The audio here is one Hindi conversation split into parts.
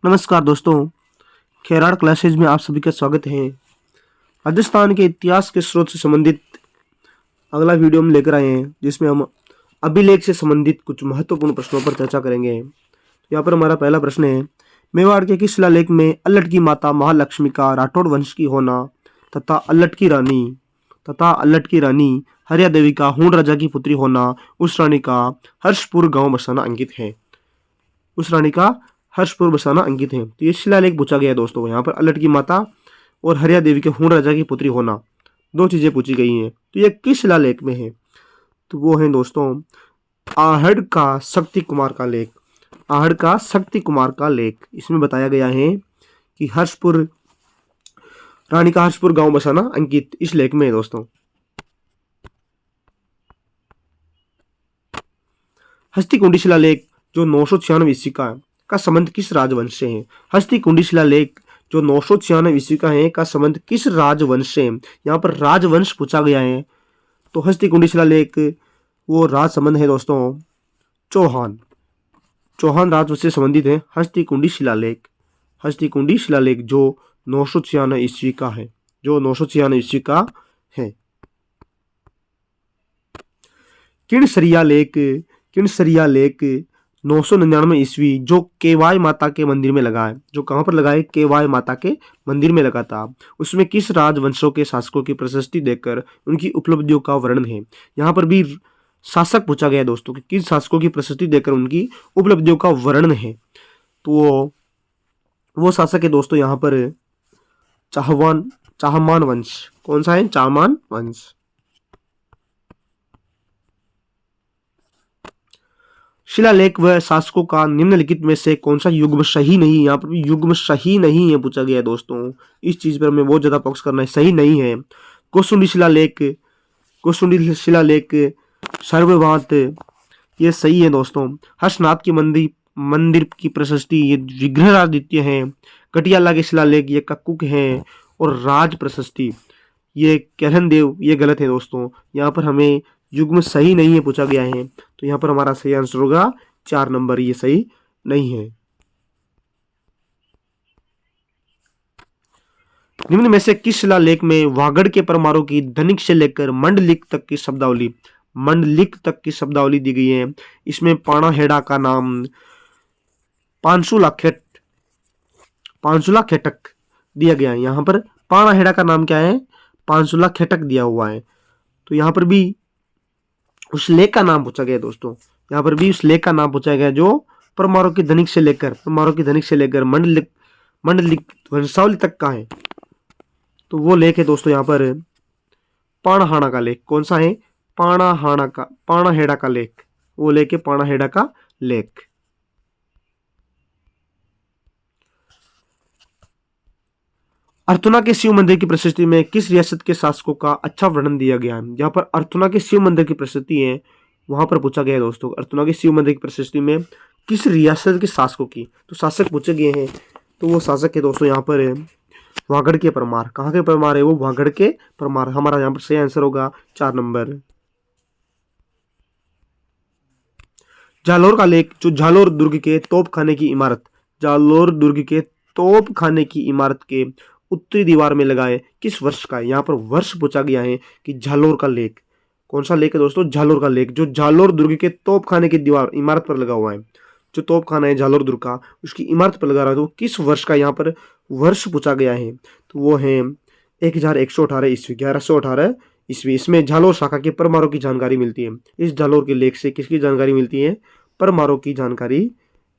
नमस्कार दोस्तों, खैराट क्लासेज में आप सभी का स्वागत है। राजस्थान के इतिहास के स्रोत से संबंधित अगला वीडियो हम लेकर आए हैं, जिसमें हम अभिलेख से संबंधित कुछ महत्वपूर्ण प्रश्नों पर चर्चा करेंगे। यहाँ पर हमारा पहला प्रश्न है, मेवाड़ के किस शिलालेख में अल्लट की माता महालक्ष्मी का राठौड़ वंश की होना तथा अल्लट की रानी हरिया देवी का हूण राजा की पुत्री होना उस रानी का हर्षपुर गांव बसाना अंकित है। हर्षपुर बसाना अंकित है। तो ये शिलालेख पूछा गया है दोस्तों। यहाँ पर अल्लट की माता और हरिया देवी के हूण राजा की पुत्री होना, दो चीजें पूछी गई हैं। तो ये किस शिलालेख में है? तो वो है दोस्तों आहड़ का शक्ति कुमार का लेख। इसमें बताया गया है कि रानी का हर्षपुर गांव बसाना अंकित इस लेख में है दोस्तों। हस्तिकुंडी शिलालेख जो 996 ईस्वी का संबंध किस राजवंश से है? हस्तिकुंडी शिलालेख जो 996 ईस्वी का है का संबंध किस राजवंश से है? यहाँ पर राजवंश पूछा गया है। तो हस्तिकुंडी शिलालेख वो राज संबंध है दोस्तों चौहान राजवंश से संबंधित है। हस्तिकुंडी शिलालेख जो 996 ईस्वी का है। किणसरिया लेख 999 ईस्वी जो केवाय माता के मंदिर में लगा है। जो कहाँ पर लगा है? केवाय माता के मंदिर में लगा था। उसमें किस राजवंशों के शासकों की प्रशस्ति देकर उनकी उपलब्धियों का वर्णन है। यहाँ पर भी शासक पूछा गया दोस्तों कि किस शासकों की प्रशस्ति देकर उनकी उपलब्धियों का वर्णन है। तो वो शासक है दोस्तों यहाँ पर चाहमान वंश। कौन सा है? चाहमान वंश। शिलालेख व शासकों का निम्नलिखित में से कौन सा युग्म सही नहीं? यहाँ पर भी युग्म सही नहीं है पूछा गया है दोस्तों। इस चीज पर हमें बहुत ज्यादा फोकस करना है। सही नहीं है। कौशुंडी शिलालेख सर्ववात ये सही है दोस्तों। हर्षनाथ की मंदिर की प्रशस्ति ये विग्रहराज द्वितीय है। कटियाला के शिलालेख ये कक्कुक है। और राज प्रशस्ति ये कहलन देव ये गलत है दोस्तों। यहाँ पर हमें युग्म सही नहीं है पूछा गया है। तो यहाँ पर हमारा सही आंसर होगा 4 नंबर। ये सही नहीं है। निम्न में से किस शिलालेख में वागड़ के परमाणु की धनिक से लेकर मंडलिक तक की शब्दावली दी गई है। इसमें पाणाहेड़ा का नाम पांशुला खेटक दिया गया है। यहाँ पर पाणाहेड़ा का नाम क्या है? पांशुला खेटक दिया हुआ है। तो यहाँ पर भी उस लेख का नाम पूछा गया दोस्तों। यहाँ पर भी उस लेख का नाम पूछा गया जो परमाणु की धनिक से लेकर मंडलिक वंशावली तक का है। तो वो लेख है दोस्तों यहाँ पर पाणाहाड़ा का लेख। कौन सा है? पाणाहेड़ा का लेख। वो लेख है पाणाहेड़ा का लेख। अर्थुना के शिव मंदिर की प्रशस्ति में किस रियासत के शासकों का अच्छा वर्णन दिया गया है? जहां पर अर्थुना के शिव मंदिर की प्रशस्ति है वहां पर पूछा गया है दोस्तों। अर्थुना के शिव मंदिर की प्रशस्ति में किस रियासत के शासकों की तो शासक पूछे गए हैं। तो वो शासक है दोस्तों यहाँ पर वागड़ के परमार। कहाँ के परमार है वो? वागड़ के परमार। हमारा यहाँ पर सही आंसर होगा 4 नंबर। जालोर का लेख जो जालोर दुर्ग के तोपखाने की इमारत के उत्तरी दीवार में लगा है किस वर्ष का है? यहाँ पर वर्ष पूछा गया है कि जालोर का लेख। कौन सा लेख है दोस्तों? जालोर का लेख जो जालोर दुर्ग के तोपखाने की इमारत पर लगा हुआ है। जो तोपखाना है जालोर दुर्ग का उसकी इमारत पर लगा रहा है। तो किस वर्ष का यहाँ पर वर्ष पूछा गया है? तो वो है 1118 ईस्वी 1118 ईस्वी। इसमें जालोर शाखा के परमारों की जानकारी मिलती है। इस जालोर के लेख से किसकी जानकारी मिलती है? परमारों की जानकारी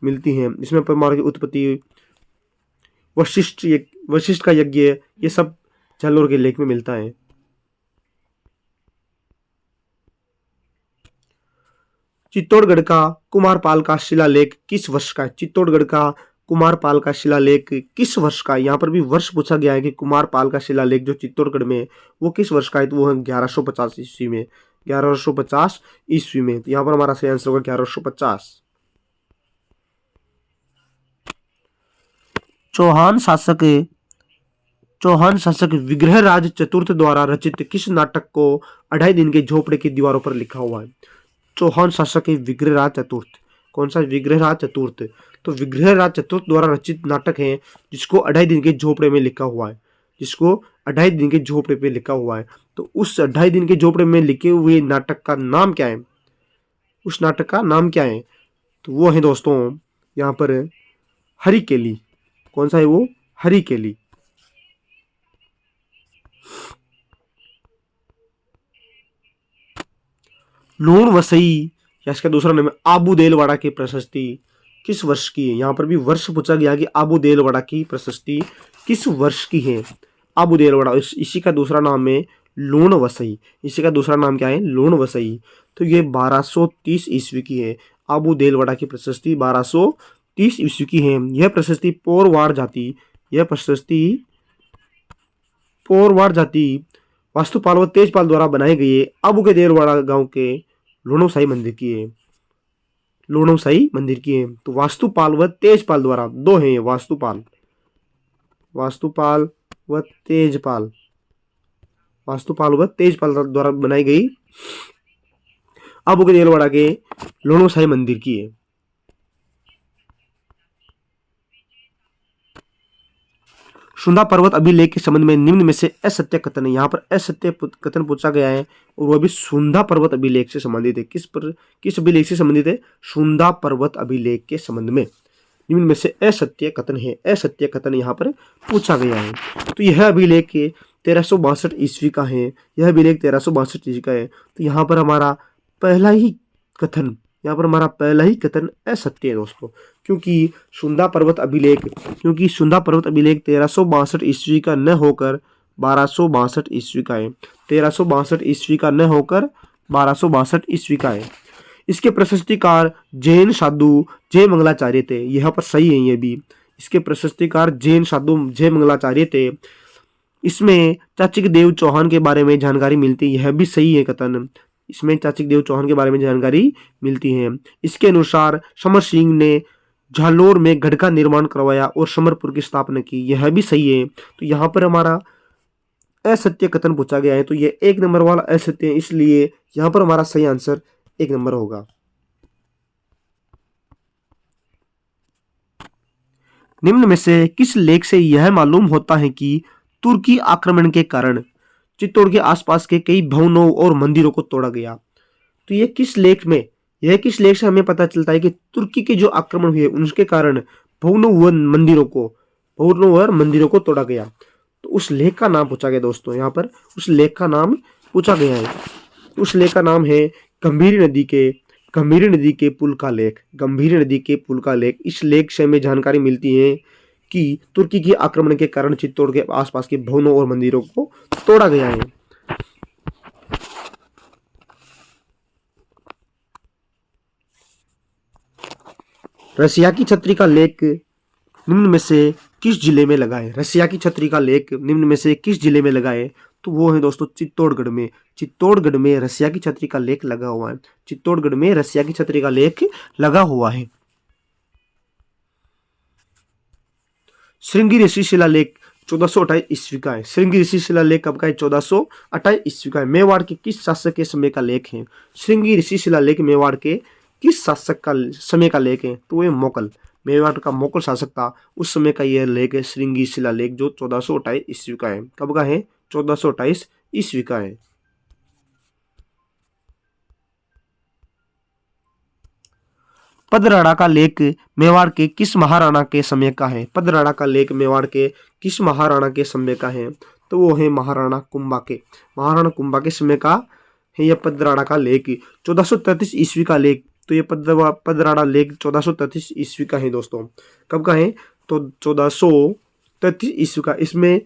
मिलती है। इसमें परमारों की उत्पत्ति, वशिष्ठ का यज्ञ ये सब जालोर के लेख में मिलता है। चित्तौड़गढ़ का कुमारपाल का शिलालेख किस वर्ष का है? चित्तौड़गढ़ का कुमारपाल का शिलालेख किस वर्ष का है? यहाँ पर भी वर्ष पूछा गया है कि कुमारपाल का शिलालेख जो चित्तौड़गढ़ में वो किस वर्ष का है? तो वो है 1150 ईस्वी में। 1150 ईस्वी में। तो यहाँ पर हमारा सही आंसर होगा 1150। चौहान शासक विग्रहराज चतुर्थ द्वारा रचित किस नाटक को 2.5 दिन के झोपड़े की दीवारों पर लिखा हुआ है? चौहान शासक विग्रहराज चतुर्थ कौन सा? विग्रहराज चतुर्थ। तो विग्रहराज चतुर्थ द्वारा रचित नाटक है जिसको 2.5 दिन के झोपड़े में लिखा हुआ है, जिसको 2.5 दिन के झोपड़े पे लिखा हुआ है। तो उस 2.5 दिन के झोपड़े में लिखे हुए नाटक का नाम क्या है? उस नाटक का नाम क्या है? तो वो है दोस्तों यहाँ पर हरिकेली। कौन सा है वो? हरिकेली। लूण वसई या इसका दूसरा नाम है आबू देलवाड़ा की प्रशस्ति किस वर्ष की है? यहाँ पर भी वर्ष पूछा गया कि आबू देलवाड़ा की प्रशस्ति किस वर्ष की है? आबू देलवाड़ा, इसी का दूसरा नाम है लूण वसई। इसी का दूसरा नाम क्या है? लूण वसई। तो ये 1230 ईस्वी की है। आबू देलवाड़ा की प्रशस्ति 1230 ईस्वी की है। यह प्रशस्ति पौरवाड़ जाति, यह प्रशस्ति पौरवाड़ जाति वास्तुपाल व तेजपाल द्वारा बनाई गई है। आबू के देलवाड़ा गांव के लूणोसाई मंदिर की है। लूणोसाई मंदिर की है। तो वास्तुपाल व तेजपाल द्वारा, दो हैं वास्तुपाल, वास्तुपाल व तेजपाल, वास्तुपाल व तेजपाल द्वारा बनाई गई आबू के देलवाड़ा के लूणोसाई मंदिर की है। शुंदा पर्वत अभिलेख के संबंध में निम्न में से असत्य कथन है। यहाँ पर असत्य कथन पूछा गया है और वह भी शुंदा पर्वत अभिलेख से संबंधित है। किस अभिलेख से संबंधित है? शुंदा पर्वत अभिलेख के संबंध में निम्न में से असत्य कथन है। असत्य कथन यहाँ पर पूछा गया है। तो यह अभिलेख 1362 ईस्वी का है। यह अभिलेख 1362 ईस्वी का है। तो यहाँ पर हमारा पहला ही कथन, यहाँ पर हमारा पहला ही कथन असत्य है दोस्तों, क्योंकि शुंदा पर्वत अभिलेख 1362 ईस्वी का न होकर 1262 ईस्वी का है। 1362 ईस्वी का न होकर 1262 ईस्वी का है। इसके प्रशस्तिकार जैन साधु जय मंगलाचार्य थे। यह पर सही है ये भी। इसके प्रशस्तिकार जैन साधु जय मंगलाचार्य थे। इसमें चाचिक देव चौहान के बारे में जानकारी मिलती है। यह भी सही है कथन। इसमें चाचिक देव चौहान के बारे में जानकारी मिलती है। इसके अनुसार समर सिंह ने झालोर में गढ़ का निर्माण करवाया और समरपुर की स्थापना की। यह भी सही है। तो यहाँ पर हमारा असत्य कथन पूछा गया है, तो यह 1 नंबर वाला असत्य है, इसलिए यहाँ पर हमारा सही आंसर 1 नंबर होगा। निम्न में से किस लेख से यह मालूम होता है कि तुर्की आक्रमण के कारण चित्तौड़ के आसपास के कई भवनों और मंदिरों को तोड़ा गया? तो यह किस लेख में, यह किस लेख से हमें पता चलता है कि तुर्की के जो आक्रमण हुए उनके कारण भवनों व मंदिरों को तोड़ा गया? तो उस लेख का नाम पूछा गया दोस्तों। यहाँ पर उस लेख का नाम पूछा गया है। उस लेख का नाम है गंभीरी नदी के पुल का लेख। गंभीरी नदी के पुल का लेख। इस लेख से हमें जानकारी मिलती है कि तुर्की के आक्रमण के कारण चित्तौड़ के आसपास के भवनों और मंदिरों को तोड़ा गया है। रसिया की छतरी का लेख निम्न में से किस जिले में लगा है? रसिया की छतरी का लेख निम्न में से किस जिले में लगा है? तो वो है दोस्तों चित्तौड़गढ़ में। चित्तौड़गढ़ में रसिया की छतरी का लेख लगा हुआ है। चित्तौड़गढ़ में रसिया की छतरी का लेख लगा हुआ है। श्रृंगी ऋषि शिलालेख 1428 ईस्वी का है। श्रृंगी ऋषि शिलालेख कब का है? 1428 ईस्वी का है। मेवाड़ के किस शासक के समय का लेख है? श्रृंगी ऋषि शिलालेख मेवाड़ के किस शासक का समय का लेख है? तो ये मोकल, मेवाड़ का मोकल शासक था उस समय का यह लेख है श्रृंगी शिलालेख, जो 1428 ईस्वी का है। कब का है? 1428 ईस्वी का है। पदराड़ा का लेख मेवाड़ के किस महाराणा के समय का है? पदराड़ा का लेख मेवाड़ के किस महाराणा के समय का है? तो वो है महाराणा कुंभा के। महाराणा कुंभा के समय का है यह पदराड़ा का लेख। 1433 ईस्वी का लेख। तो ये पदराड़ा लेख 1433 ईस्वी का है दोस्तों। कब का है? तो 1433 ईस्वी का। इसमें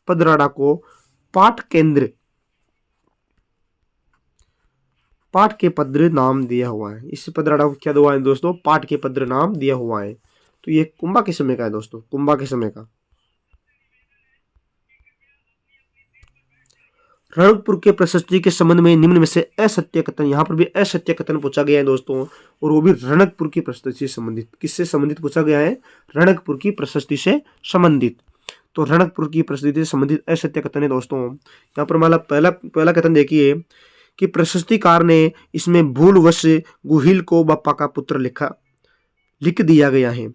पदराड़ा को पाट के पद्र नाम दिया हुआ है। इस पदराड़ा को क्या हुआ है दोस्तों? पाट के पद्र नाम दिया हुआ है। तो ये कुंभा के समय का है दोस्तों, कुंभा के समय का। रणकपुर के प्रशस्ति के संबंध में निम्न में से असत्य कथन, यहाँ पर भी असत्य कथन पूछा गया है दोस्तों, और वो भी रणकपुर की प्रशस्ति से संबंधित। किससे संबंधित पूछा गया है? रणकपुर की प्रशस्ति से संबंधित। तो रणकपुर की प्रशस्ति से संबंधित असत्य कथन है दोस्तों। यहाँ पर हमारा पहला कथन देखिए कि प्रशस्तिकार ने इसमें भूलवश गुहिल को बप्पा का पुत्र लिख दिया गया है।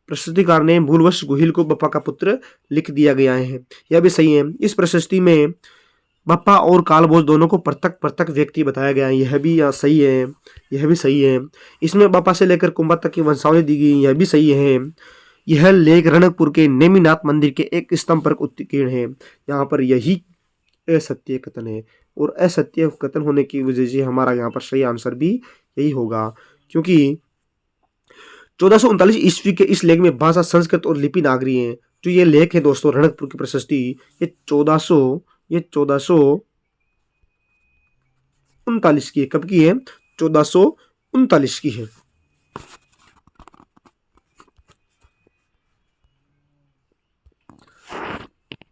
प्रशस्तिकार ने भूलवश गुहिल को बप्पा का पुत्र लिख दिया गया है, यह भी सही है। इस प्रशस्ति में बप्पा और कालभोज दोनों को पृथक पृथक व्यक्ति बताया गया है, यह भी सही है, यह भी सही है। इसमें बप्पा से लेकर कुंभा तक की वंशावली दी गई, यह भी सही है। यह लेख रणकपुर के नेमिनाथ मंदिर के एक स्तंभ पर उत्कीर्ण है, यहाँ पर यही असत्य कथन है, और असत्य कथन होने की वजह से हमारा यहाँ पर सही आंसर भी यही होगा, क्योंकि 1439 ईस्वी के इस लेख में भाषा संस्कृत और लिपि नागरी है। जो ये लेख है दोस्तों रणकपुर की प्रशस्ति, ये 1439 की है। कब की है? 1439 की है।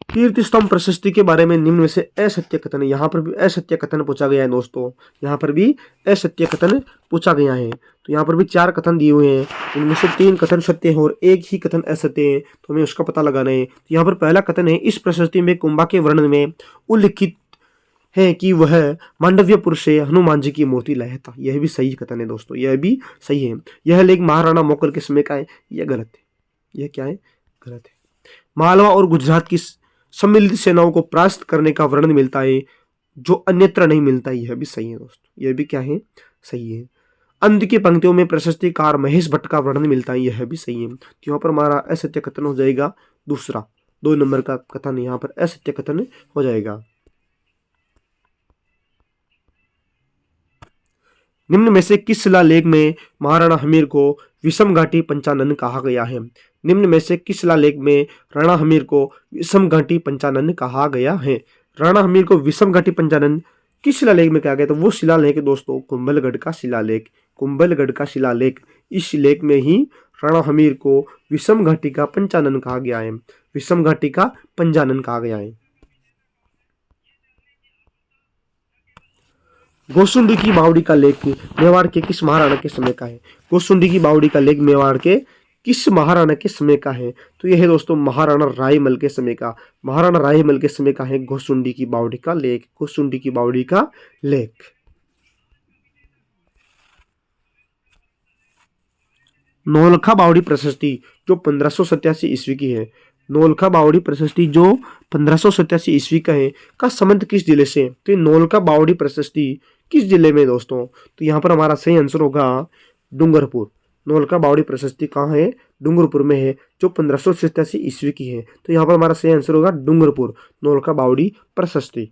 कीर्त स्तंभ प्रशस्ति के बारे में निम्न में से असत्य कथन है। यहाँ पर भी असत्य कथन पूछा गया है दोस्तों, यहाँ पर भी असत्य कथन पूछा गया है। तो यहाँ पर भी 4 कथन दिए हुए हैं, इनमें से 3 कथन सत्य है और 1 ही कथन असत्य है, तो हमें उसका पता लगाना है। तो यहाँ पर पहला कथन है, इस प्रशस्ति में कुंभा के वर्णन में उल्लिखित है कि वह मांडव्यपुर से हनुमान जी की मूर्ति लाया था, यह भी सही कथन है दोस्तों, यह भी सही है। यह लेख महाराणा मोकल के समय का है, यह गलत है। यह क्या है? गलत है। मालवा और गुजरात की सम्मिलित सेनाओं को परास्त करने का वर्णन मिलता है जो अन्यत्र नहीं मिलता, यह भी सही है दोस्तों, यह भी क्या है? सही है। अंत की पंक्तियों में प्रशस्तिकार महेश भट्ट का वर्णन मिलता है, यह भी सही है। तो यहाँ पर हमारा असत्य कथन हो जाएगा दूसरा, 2 नंबर का कथन यहाँ पर असत्य कथन हो जाएगा। निम्न में से किस शिलालेख में महाराणा हमीर को विषम घाटी पंचानन कहा गया है? निम्न में से किस शिलालेख में राणा हमीर को विषम घाटी पंचानन कहा गया है? राणा हमीर को विषम घाटी पंचानन किस शिलालेख में कहा गया? तो वो शिलालेख है दोस्तों कुंभलगढ़ का शिलालेख, कुंभलगढ़ का शिलालेख। इस लेख में ही राणा हमीर को विषम घाटी का पंचानन कहा गया है, विषम घाटी का पंचानन कहा गया है। गोसुंडी की बावड़ी का लेख मेवाड़ के किस महाराणा के समय का है? गोसुंडी की बावड़ी का लेख मेवाड़ के किस महाराणा के समय का है? तो यह है दोस्तों महाराणा रायमल के समय का, महाराणा रायमल के समय का है गोसुंडी की बावड़ी का लेख, गोसुंडी की बावड़ी का लेख। नौलखा बावड़ी प्रशस्ति जो 1587 ईस्वी की है, नौलखा बावड़ी प्रशस्ति जो 1587 ईस्वी का है, का संबंध किस जिले से? तो नौलखा बावड़ी प्रशस्ति किस जिले में दोस्तों? तो यहाँ पर हमारा सही आंसर होगा डूंगरपुर। नौलखा बावड़ी प्रशस्ति कहाँ है? डूंगरपुर में है, जो 1587 ईस्वी की है। तो यहाँ पर हमारा सही आंसर होगा डूंगरपुर, नौलखा बावड़ी प्रशस्ति।